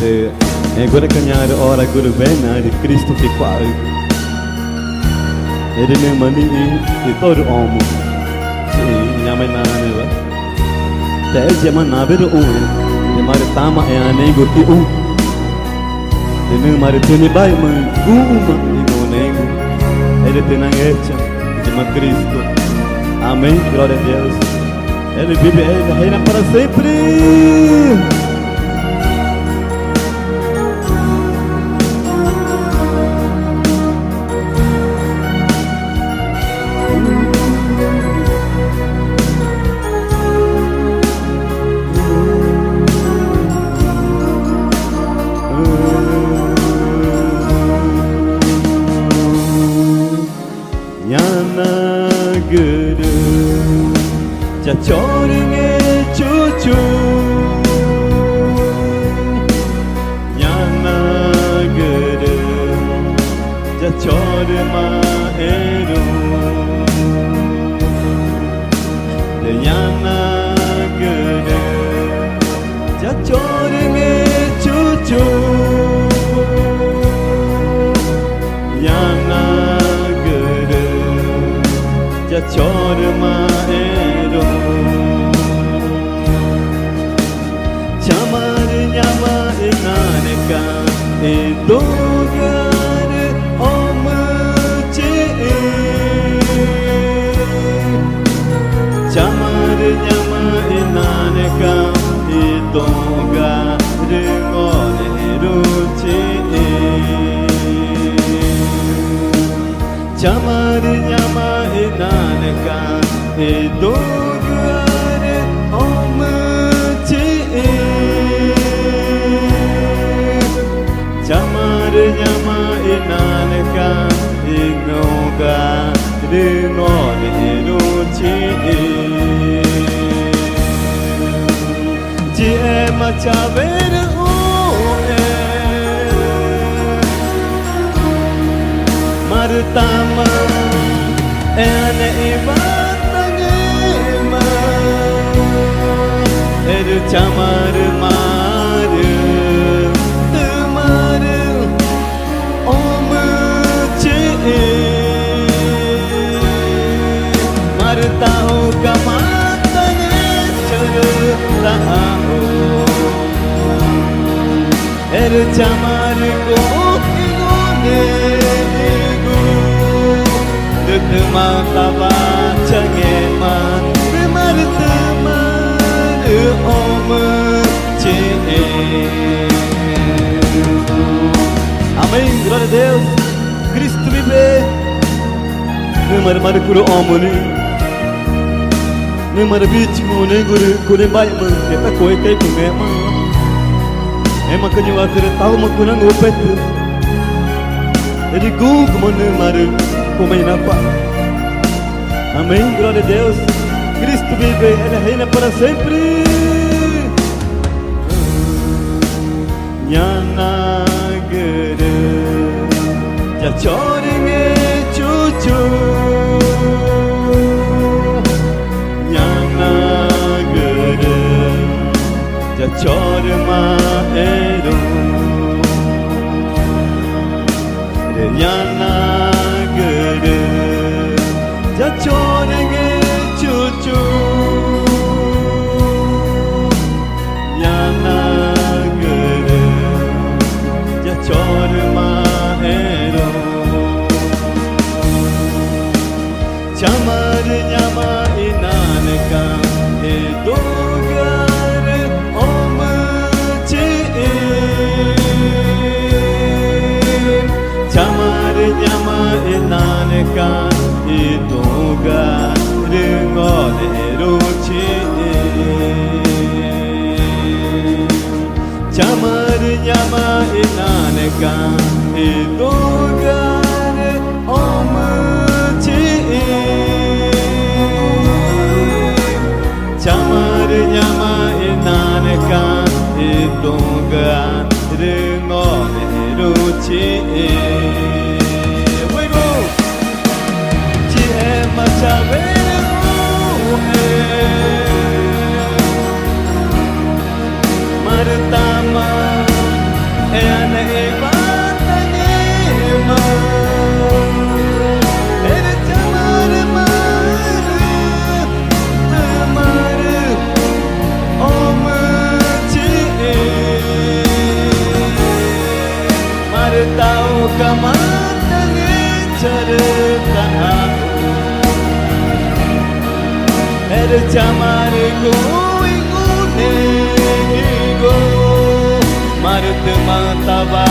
Agora caminhar ora guru bena de Cristo que qual ele nem mani e todo homem nhama na ne ba te jama na be do de mare tama e ane goti de ne mare tuni bai man guma e no nego ele tem na echa de Cristo amém glória a Deus ele vive ele reina para sempre. Guru cha choringe chuchu Nyana guru cha chorma eru Nyana guru cha choringe chuchu Nyana chorma ero chamar nyama inaneka e dogar omche chamar nyama inaneka e dogar oneruche chamar nyama inaneka e dogar omche chamar nyama inaneka e dogar oneruche je machaver Martama ene ibatangema chamar mar tumar omche marta ho kamatane churta ho chamar ko igone Mata baca ngeman Memar temar om cine Amém, glória a Deus Cristo vive Memar marikuru omuni Memar bichimu neguru kune baik man Kita koi kai kumema Ema kanyiwa kere tahu makuna ngopetu Jadi gug mana maru como inapa. Amém, glória a Deus. Cristo vive, Ele reina para sempre. Nyana guru, ja choringe chuchu. Nyana guru, ja chorma eru. Nyana guru ja choringe chuchu Nyana guru ja chorma ero chamar nyama inaneka e dogar omche chamar nyama inaneka e dogar oneruche chamar nyama inaneka e dogar omche chamar nyama inaneka e dogar oneruche Martama chamarigo ingunigo marutma tava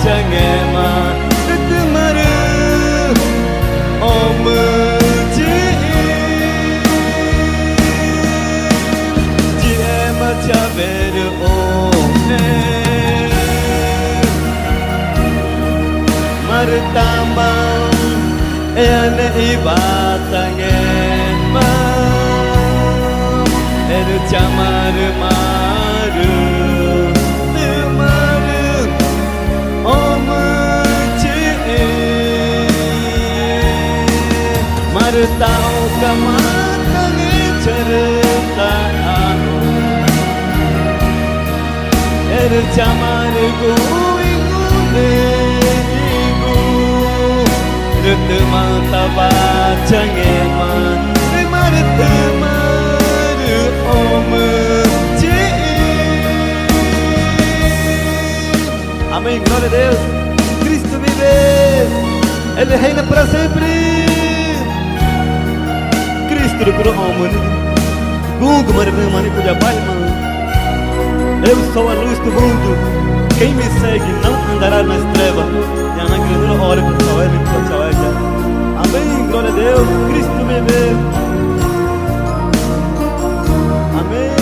changema tutmaru omji jema chaveru one marutama ene ibatangema eru chamaru maru tumaru omji maru tau kamatangi cerita eru chamaru guingune Rutma tava changema Rutma omji Amém, glória a Deus Cristo vive Ele reina para sempre Cristo do homem Gungo mani puja palma Eu sou a luz do mundo Quem me segue não andará nas trevas E a grandura ora por sua ele por sua ela Amém, glória a Deus Cristo vive Amém